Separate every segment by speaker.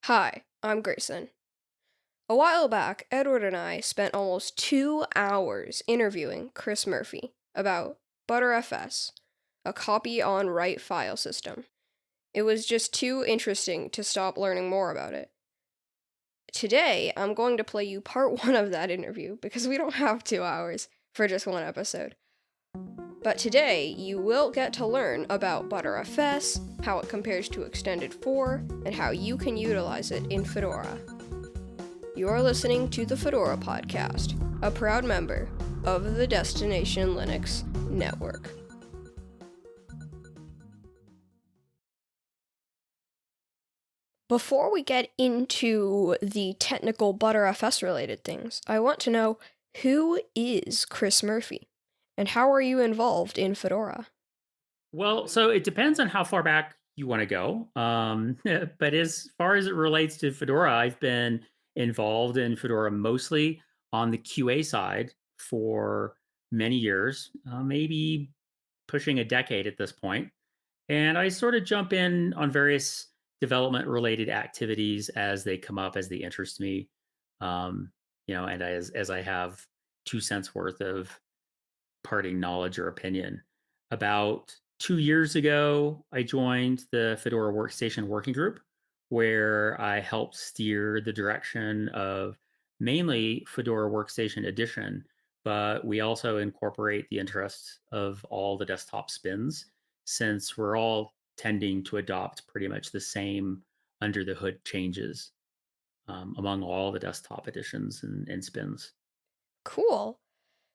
Speaker 1: Hi, I'm Grayson. A while back, Edward and I spent almost 2 hours interviewing Chris Murphy about BtrFS, a copy on write file system. It was just too interesting to stop learning more about it. Today, I'm going to play you part one of that interview because we don't have 2 hours for just one episode. But today, you will get to learn about BtrFS, how it compares to Extended 4, and how you can utilize it in Fedora. You're listening to the Fedora Podcast, a proud member of the Destination Linux Network. Before we get into the technical BtrFS related things, I want to know, who is Chris Murphy? And how are you involved in Fedora?
Speaker 2: Well, so it depends on how far back you want to go. But as far as it relates to Fedora, I've been involved in Fedora mostly on the QA side for many years, maybe pushing a decade at this point. And I sort of jump in on various development related activities as they come up, as they interest me. And as I have 2 cents worth of parting knowledge or opinion. About 2 years ago, I joined the Fedora Workstation Working Group, where I helped steer the direction of mainly Fedora Workstation Edition, but we also incorporate the interests of all the desktop spins, since we're all tending to adopt pretty much the same under the hood changes among all the desktop editions and spins.
Speaker 1: Cool.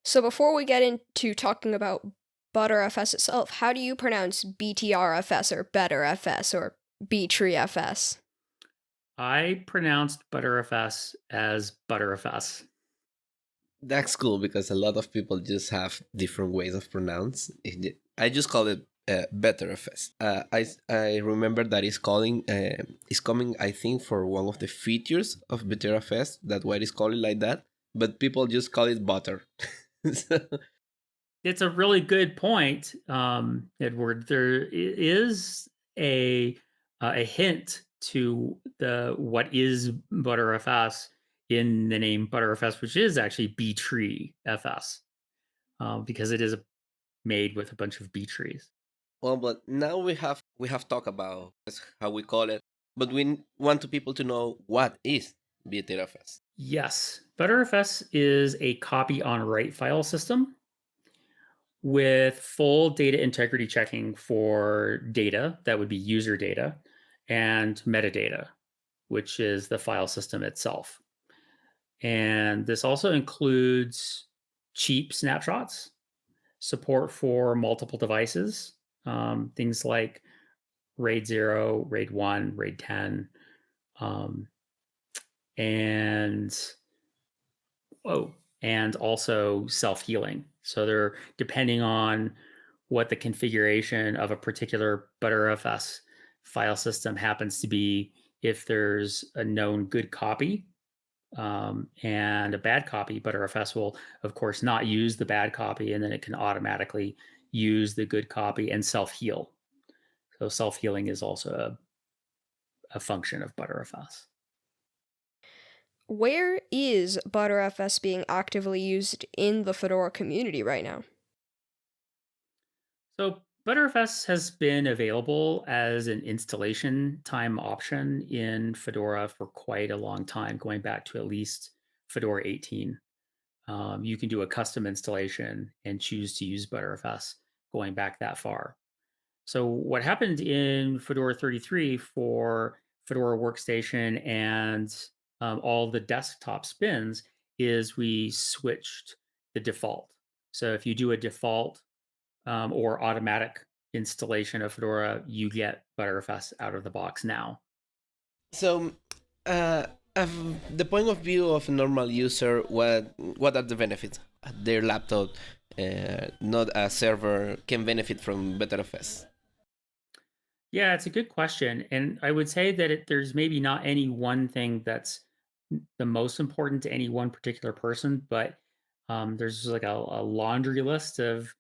Speaker 1: So before we get into talking about BtrFS itself, how do you pronounce BtrFS or BetterFS or BtrFS?
Speaker 2: I pronounced BtrFS as ButterFS.
Speaker 3: That's cool because a lot of people just have different ways of pronounce. I just call it BtrFS. I remember that it's coming, I think, for one of the features of BtrFS. That's why it's called like that. But people just call it butter. So,
Speaker 2: It's a really good point, Edward. There is a hint to the what is ButterFS in the name ButterFS, which is actually BtrFS, because it is made with a bunch of B trees.
Speaker 3: well, but now we have talked about how we call it, but we want to people to know what is BtrFS.
Speaker 2: Yes, ButterFS is a copy on write file system with full data integrity checking for data that would be user data and metadata, which is the file system itself. And this also includes cheap snapshots, support for multiple devices, things like RAID 0, RAID 1, RAID 10, um, and and also self-healing. So they're depending on what the configuration of a particular ButterFS file system happens to be. If there's a known good copy and a bad copy, ButterFS will, of course, not use the bad copy, and then it can automatically use the good copy and self-heal. So self-healing is also a function of ButterFS.
Speaker 1: Where is BtrFS being actively used in the Fedora community right now?
Speaker 2: So ButterFS has been available as an installation time option in Fedora for quite a long time, going back to at least Fedora 18. You can do a custom installation and choose to use ButterFS going back that far. So what happened in Fedora 33 for Fedora Workstation and all the desktop spins is we switched the default. So if you do a default or automatic installation of Fedora, you get ButterFS out of the box now.
Speaker 3: So, the point of view of a normal user, what are the benefits? Their laptop, not a server, can benefit from BtrFS.
Speaker 2: Yeah, it's a good question. And I would say that there's maybe not any one thing that's the most important to any one particular person, but there's like a laundry list of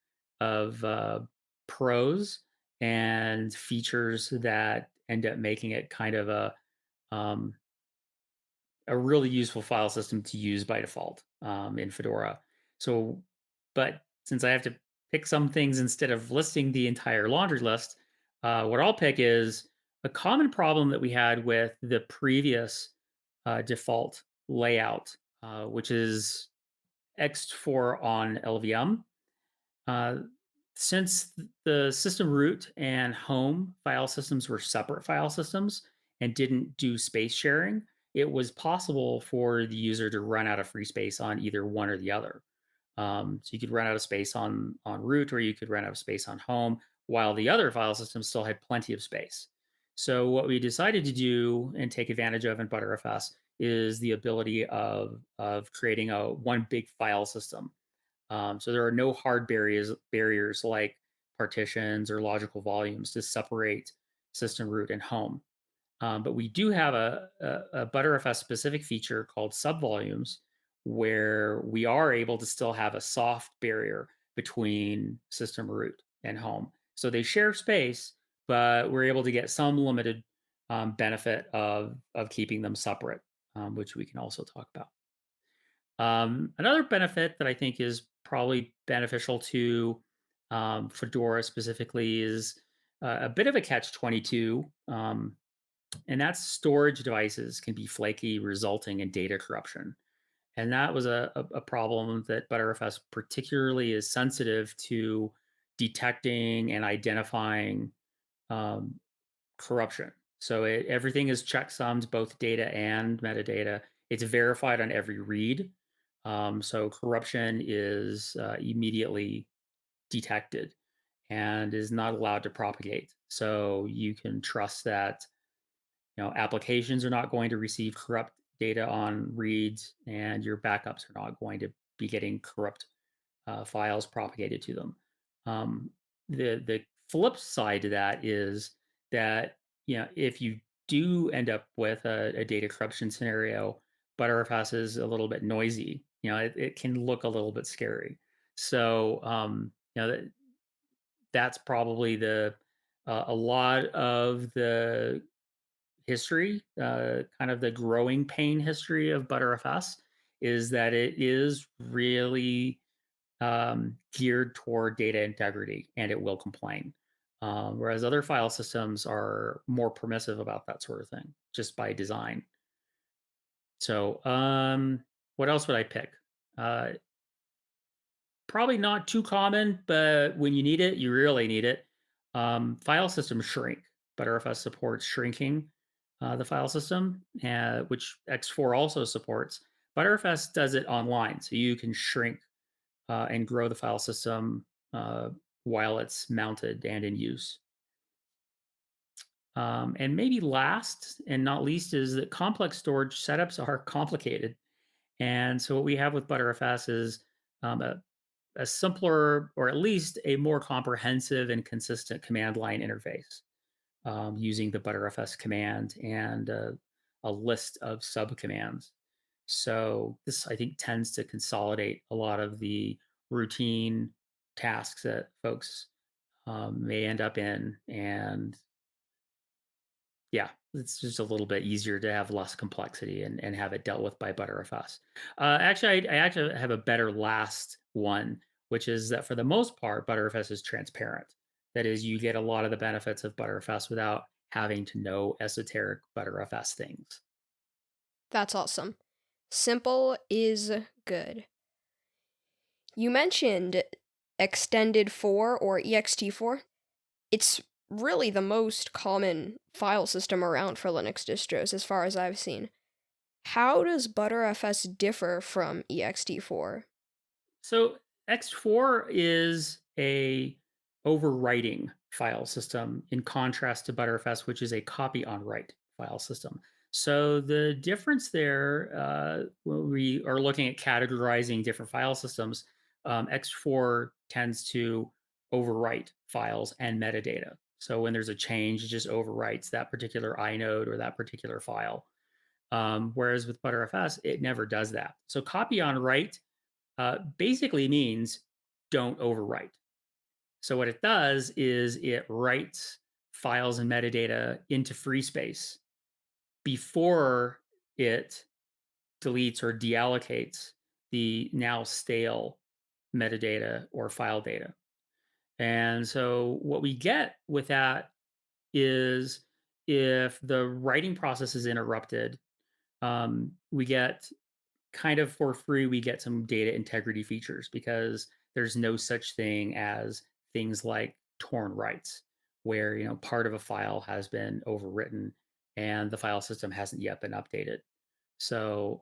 Speaker 2: pros and features that end up making it kind of um, a really useful file system to use by default in Fedora. So, but since I have to pick some things instead of listing the entire laundry list, what I'll pick is a common problem that we had with the previous default layout, which is X4 on LVM. Uh, since the system root and home file systems were separate file systems and didn't do space sharing, it was possible for the user to run out of free space on either one or the other. So you could run out of space on root, or you could run out of space on home, while the other file system still had plenty of space. So what we decided to do and take advantage of in BtrFS is the ability of creating a one big file system. So there are no hard barriers like partitions or logical volumes to separate system root and home. But we do have a BtrFS specific feature called subvolumes, where we are able to still have a soft barrier between system root and home. So they share space, but we're able to get some limited benefit of keeping them separate, which we can also talk about. Another benefit that I think is probably beneficial to Fedora specifically is a bit of a catch-22, and that's storage devices can be flaky, resulting in data corruption. And that was a problem that BtrFS particularly is sensitive to detecting and identifying um, corruption. So everything is checksummed, both data and metadata. It's verified on every read. So corruption is immediately detected and is not allowed to propagate. So you can trust that applications are not going to receive corrupt data on reads, and your backups are not going to be getting corrupt files propagated to them. The flip side to that is that if you do end up with a data corruption scenario, BtrFS is a little bit noisy. It can look a little bit scary. So that's probably a lot of the history, kind of the growing pain history of BtrFS, is that it is really geared toward data integrity, and it will complain. Whereas other file systems are more permissive about that sort of thing, just by design. So, what else would I pick? Uh, Probably not too common, but when you need it, you really need it. File system shrink. BtrFS supports shrinking the file system, which X4 also supports. BtrFS does it online, so you can shrink and grow the file system while it's mounted and in use. And maybe last and not least is that complex storage setups are complicated. And so what we have with BtrFS is um, a simpler, or at least a more comprehensive and consistent command line interface using the BtrFS command and a list of subcommands. So this, I think, tends to consolidate a lot of the routine tasks that folks may end up in. And yeah, it's just a little bit easier to have less complexity and have it dealt with by BtrFS. Actually, I actually have a better last one, which is that for the most part, BtrFS is transparent. That is, you get a lot of the benefits of BtrFS without having to know esoteric BtrFS things.
Speaker 1: That's awesome. Simple is good. You mentioned extended 4 or ext4. It's really the most common file system around for Linux distros as far as I've seen. How does BtrFS differ from ext4?
Speaker 2: So X4 is a overwriting file system in contrast to BtrFS, which is a copy on write file system. So the difference there, when we are looking at categorizing different file systems, X4 tends to overwrite files and metadata. So when there's a change, it just overwrites that particular inode or that particular file. Whereas with BtrFS, it never does that. So copy on write basically means don't overwrite. So what it does is it writes files and metadata into free space before it deletes or deallocates the now stale metadata or file data. And so what we get with that is if the writing process is interrupted, we get kind of for free, we get some data integrity features because there's no such thing as things like torn writes, where part of a file has been overwritten and the file system hasn't yet been updated. So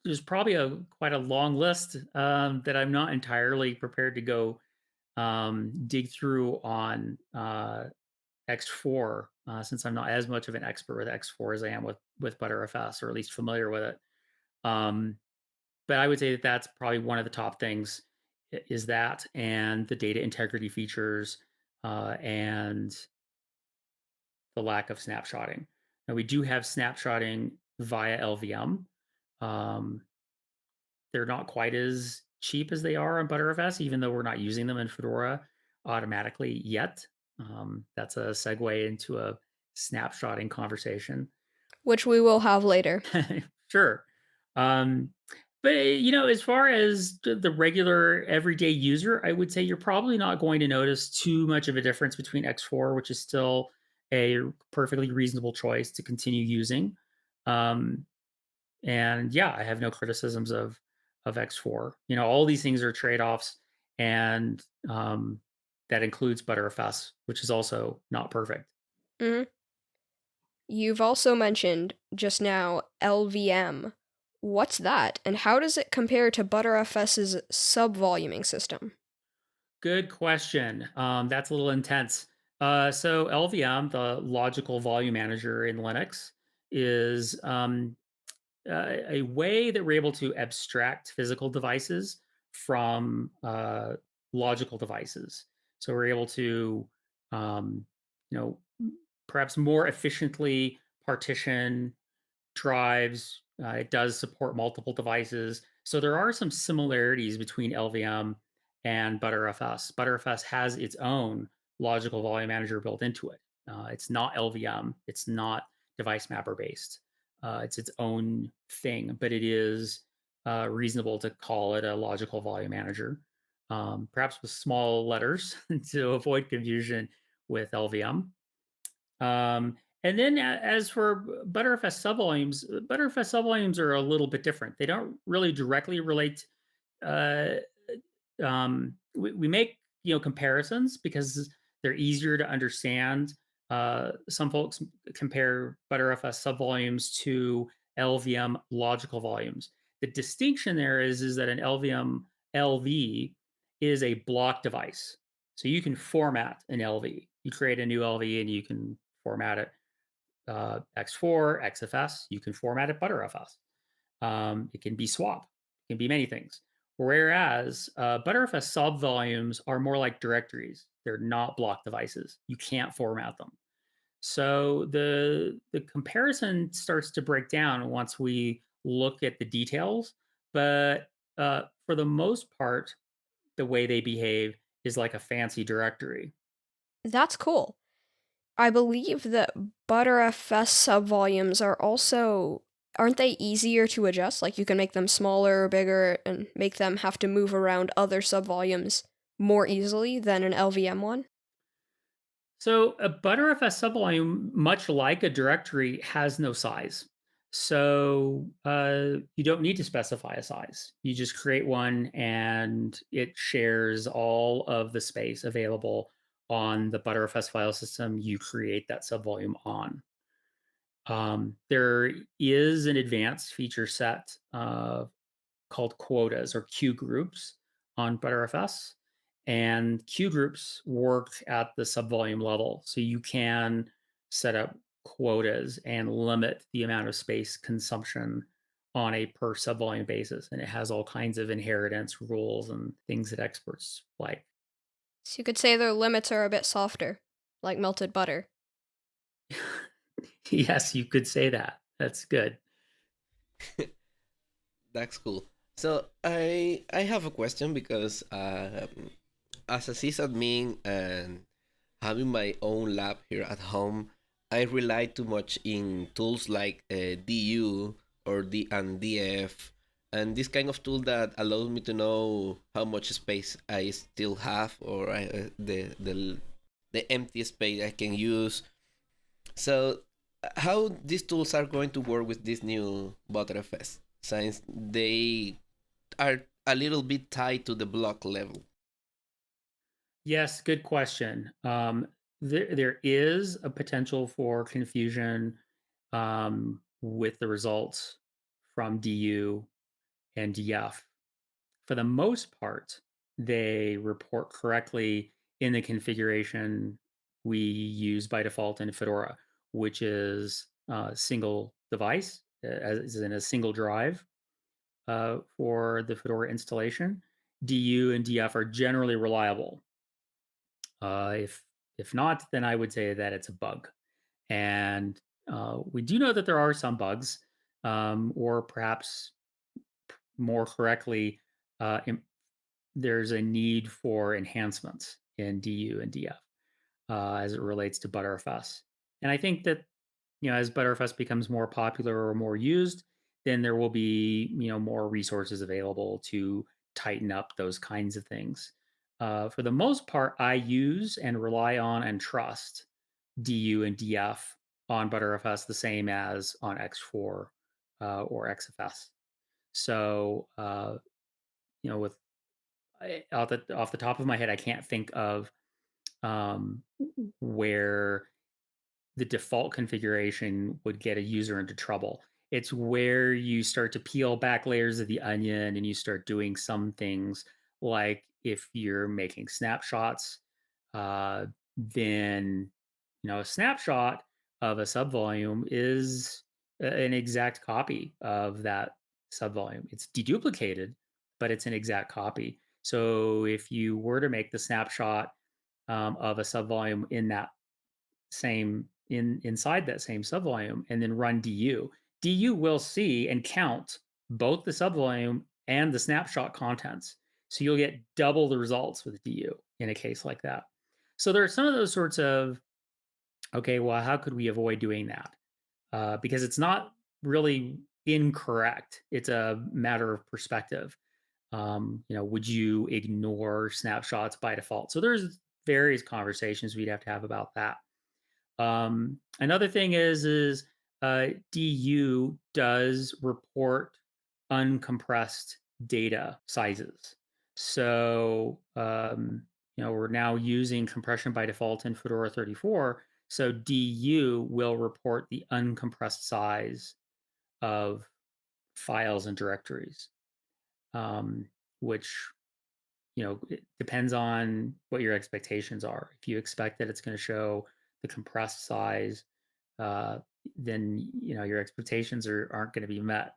Speaker 2: there's probably quite a long list that I'm not entirely prepared to go dig through on X4, since I'm not as much of an expert with X4 as I am with BtrFS, or at least familiar with it. But I would say that that's probably one of the top things, is that, and the data integrity features, and the lack of snapshotting. Now, we do have snapshotting via LVM. They're not quite as cheap as they are on BtrFS, even though we're not using them in Fedora automatically yet. That's a segue into a snapshotting conversation,
Speaker 1: which we will have later.
Speaker 2: Sure. But as far as the regular everyday user, I would say you're probably not going to notice too much of a difference between X4, which is still a perfectly reasonable choice to continue using. And yeah, I have no criticisms of X4. All these things are trade-offs, and that includes BtrFS, which is also not perfect.
Speaker 1: Mm-hmm. You've also mentioned just now LVM. What's that, and how does it compare to BtrFS's subvoluming system?
Speaker 2: Good question. That's a little intense. So LVM, the logical volume manager in Linux, is a way that we're able to abstract physical devices from logical devices. So we're able to, you know, perhaps more efficiently partition drives. It does support multiple devices. So there are some similarities between LVM and BtrFS. BtrFS has its own logical volume manager built into it. It's not LVM. It's not device mapper based. It's its own thing, but it is reasonable to call it a logical volume manager, perhaps with small letters to avoid confusion with LVM. And then as for BtrFS subvolumes are a little bit different. They don't really directly relate. We make comparisons because they're easier to understand. Some folks compare BtrFS subvolumes to LVM logical volumes. The distinction there is that an LVM LV is a block device. So you can format an LV. You create a new LV and you can format it X4, XFS. You can format it BtrFS. It can be swap. It can be many things. Whereas BtrFS subvolumes are more like directories. They're not block devices. You can't format them. So the comparison starts to break down once we look at the details. But for the most part, the way they behave is like a fancy directory.
Speaker 1: That's cool. I believe that BtrFS subvolumes are also, aren't they easier to adjust? Like you can make them smaller or bigger and make them have to move around other subvolumes more easily than an LVM one?
Speaker 2: So a BtrFS subvolume, much like a directory, has no size. So you don't need to specify a size. You just create one and it shares all of the space available on the BtrFS file system you create that subvolume on. There is an advanced feature set called quotas or queue groups on BtrFS. And queue groups work at the subvolume level. So you can set up quotas and limit the amount of space consumption on a per subvolume basis. And it has all kinds of inheritance rules and things that experts like.
Speaker 1: So you could say their limits are a bit softer, like melted butter.
Speaker 2: Yes, you could say that. That's good.
Speaker 3: That's cool. So I have a question because as a sysadmin and having my own lab here at home, I rely too much in tools like DU or DF, and this kind of tool that allows me to know how much space I still have, or the empty space I can use. So, how these tools are going to work with this new BtrFS, since they are a little bit tied to the block level?
Speaker 2: Yes, good question. There is a potential for confusion with the results from DU and DF. For the most part, they report correctly in the configuration we use by default in Fedora, which is a single device, as in a single drive for the Fedora installation. DU and DF are generally reliable. If not, then I would say that it's a bug. And we do know that there are some bugs, or perhaps more correctly, there's a need for enhancements in DU and DF as it relates to BtrFS. And I think that as BtrFS becomes more popular or more used, then there will be more resources available to tighten up those kinds of things. For the most part, I use and rely on and trust DU and DF on BtrFS the same as on X4 or XFS. So, with off the top of my head, I can't think of um, where the default configuration would get a user into trouble. It's where you start to peel back layers of the onion and you start doing some things like if you're making snapshots, then a snapshot of a subvolume is an exact copy of that subvolume. It's deduplicated, but it's an exact copy. So if you were to make the snapshot of a subvolume in that inside that same subvolume and then run DU, DU will see and count both the subvolume and the snapshot contents. So you'll get double the results with DU in a case like that. So there are some of those sorts of, okay, well, how could we avoid doing that? Because it's not really incorrect. It's a matter of perspective. Would you ignore snapshots by default? So there's various conversations we'd have to have about that. Another thing is DU does report uncompressed data sizes. So we're now using compression by default in Fedora 34. So DU will report the uncompressed size of files and directories, which it depends on what your expectations are. If you expect that it's going to show the compressed size, then your expectations aren't going to be met.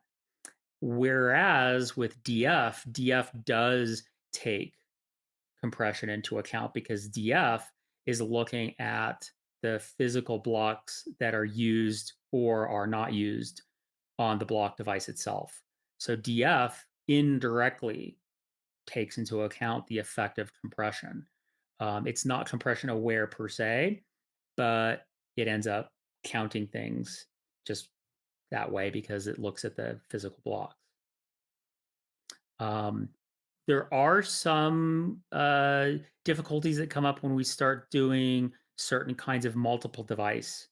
Speaker 2: Whereas with DF does take compression into account because DF is looking at the physical blocks that are used or are not used on the block device itself. So DF indirectly takes into account the effect of compression. It's not compression aware per se, but it ends up counting things just that way because it looks at the physical blocks. There are some difficulties that come up when we start doing certain kinds of multiple device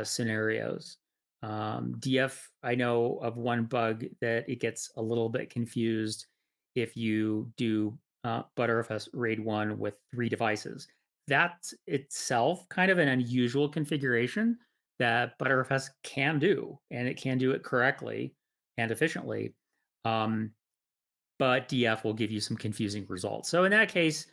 Speaker 2: scenarios. DF, I know of one bug that it gets a little bit confused if you do BtrFS RAID 1 with 3 devices. That's itself kind of an unusual configuration that BtrFS can do, and it can do it correctly and efficiently. But DF will give you some confusing results. So in that case,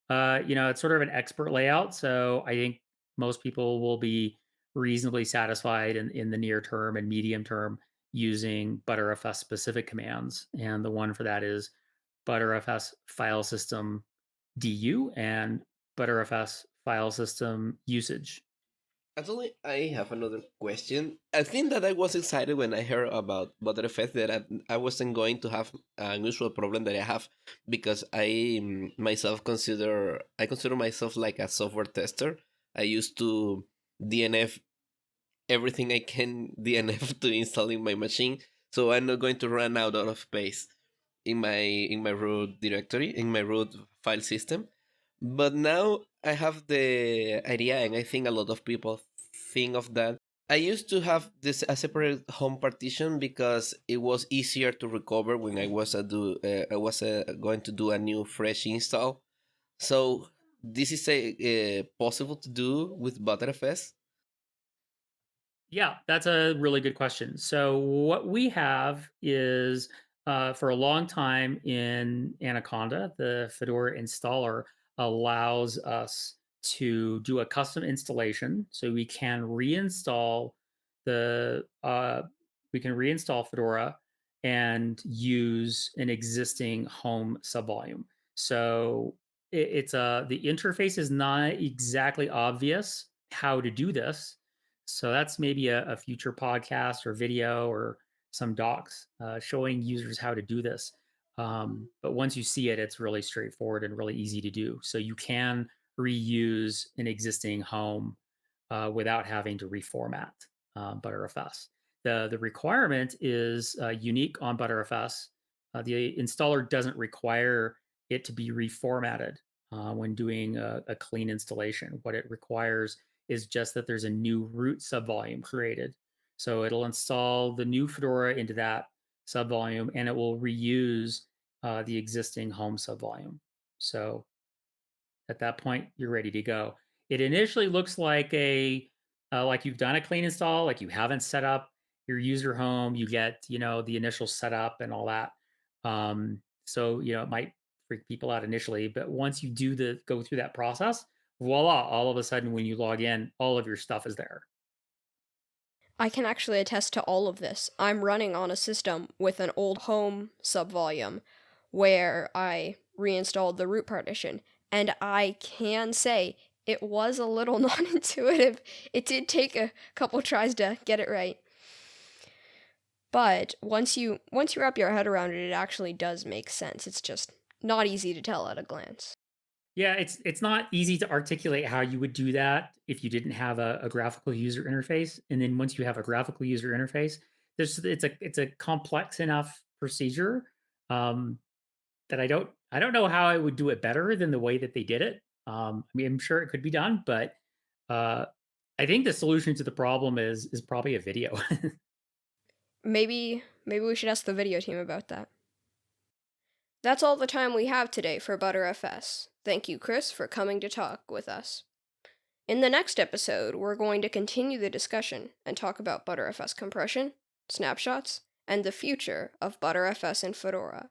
Speaker 2: it's sort of an expert layout. So I think most people will be reasonably satisfied in the near term and medium term using BtrFS specific commands. And the one for that is BtrFS Filesystem DU and BtrFS Filesystem usage.
Speaker 3: Actually, I have another question. I think that I was excited when I heard about BtrFS that I wasn't going to have an usual problem that I have because I consider myself like a software tester. I used to DNF everything I can DNF to install in my machine, so I'm not going to run out of space in my root directory, in my root file system. But now I have the idea, and I think a lot of people think of that. I used to have this a separate home partition because it was easier to recover when I was going to do a new fresh install. So this is a possible to do with BtrFS.
Speaker 2: Yeah, that's a really good question. So what we have is for a long time in Anaconda, the Fedora installer allows us to do a custom installation. So the we can reinstall Fedora and use an existing home subvolume. So the interface is not exactly obvious how to do this. So that's maybe a future podcast or video or some docs showing users how to do this. But once you see it, it's really straightforward and really easy to do. So you can reuse an existing home without having to reformat BtrFS. The requirement is unique on BtrFS. The installer doesn't require it to be reformatted when doing a clean installation. What it requires is just that there's a new root subvolume created. So it'll install the new Fedora into that subvolume, and it will reuse the existing home subvolume. So at that point, you're ready to go. It initially looks like like you've done a clean install, like you haven't set up your user home. You get the initial setup and all that. So it might freak people out initially, but once you go through that process, voila! All of a sudden, when you log in, all of your stuff is there.
Speaker 1: I can actually attest to all of this. I'm running on a system with an old home subvolume where I reinstalled the root partition, and I can say it was a little non-intuitive. It did take a couple tries to get it right. But once you wrap your head around it, it actually does make sense. It's just not easy to tell at a glance.
Speaker 2: Yeah, it's not easy to articulate how you would do that if you didn't have a graphical user interface. And then once you have a graphical user interface, it's a complex enough procedure that I don't know how I would do it better than the way that they did it. I mean, I'm sure it could be done, but I think the solution to the problem is probably a video.
Speaker 1: Maybe we should ask the video team about that. That's all the time we have today for BtrFS. Thank you, Chris, for coming to talk with us. In the next episode, we're going to continue the discussion and talk about BtrFS compression, snapshots, and the future of BtrFS in Fedora.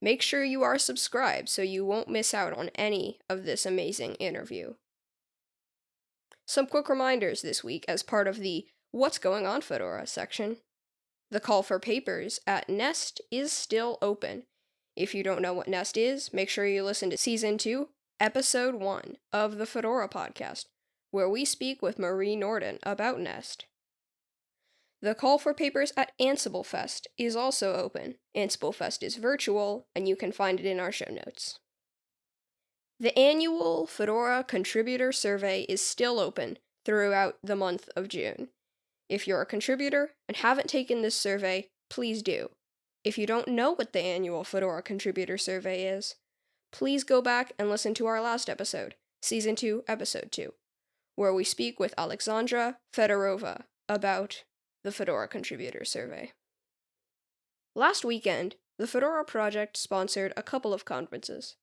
Speaker 1: Make sure you are subscribed so you won't miss out on any of this amazing interview. Some quick reminders this week as part of the What's Going On Fedora section. The call for papers at Nest is still open. If you don't know what Nest is, make sure you listen to Season 2, Episode 1 of the Fedora Podcast, where we speak with Marie Norden about Nest. The call for papers at Ansible Fest is also open. Ansible Fest is virtual, and you can find it in our show notes. The annual Fedora Contributor Survey is still open throughout the month of June. If you're a contributor and haven't taken this survey, please do. If you don't know what the annual Fedora Contributor Survey is, please go back and listen to our last episode, Season 2, Episode 2, where we speak with Alexandra Fedorova about the Fedora Contributor Survey. Last weekend, the Fedora project sponsored a couple of conferences,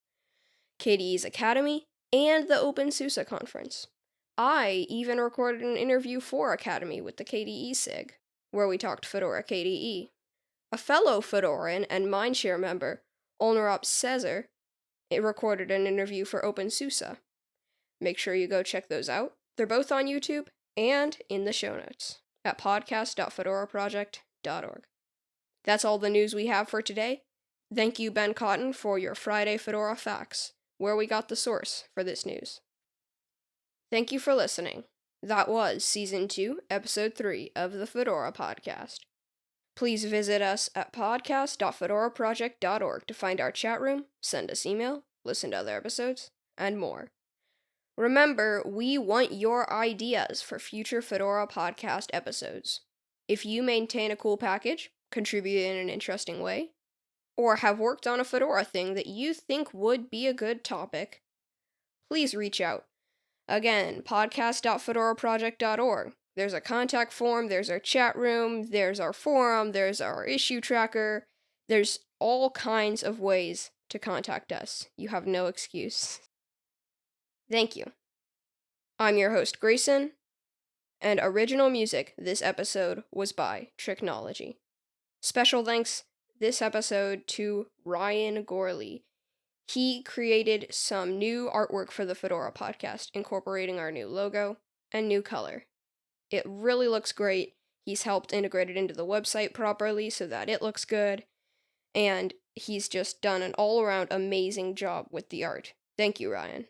Speaker 1: KDE's Academy and the OpenSUSE conference. I even recorded an interview for Academy with the KDE SIG, where we talked Fedora KDE. A fellow Fedoran and Mindshare member, Olnerop Cesar, recorded an interview for OpenSUSE. Make sure you go check those out. They're both on YouTube and in the show notes at podcast.fedoraproject.org. That's all the news we have for today. Thank you, Ben Cotton, for your Friday Fedora Facts, where we got the source for this news. Thank you for listening. That was Season 2, Episode 3 of the Fedora Podcast. Please visit us at podcast.fedoraproject.org to find our chat room, send us email, listen to other episodes, and more. Remember, we want your ideas for future Fedora Podcast episodes. If you maintain a cool package, contribute in an interesting way, or have worked on a Fedora thing that you think would be a good topic, please reach out. Again, podcast.fedoraproject.org. There's a contact form, there's our chat room, there's our forum, there's our issue tracker. There's all kinds of ways to contact us. You have no excuse. Thank you. I'm your host, Grayson, and original music this episode was by Tricknology. Special thanks this episode to Ryan Gorley. He created some new artwork for the Fedora Podcast, incorporating our new logo and new color. It really looks great. He's helped integrate it into the website properly so that it looks good, and he's just done an all-around amazing job with the art. Thank you, Ryan.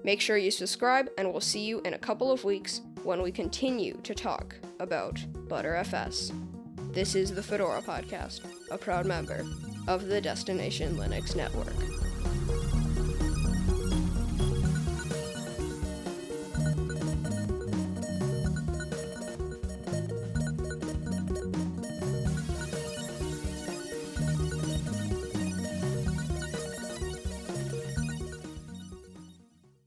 Speaker 1: Make sure you subscribe, and we'll see you in a couple of weeks when we continue to talk about BtrFS. This is the Fedora Podcast, a proud member of the Destination Linux Network.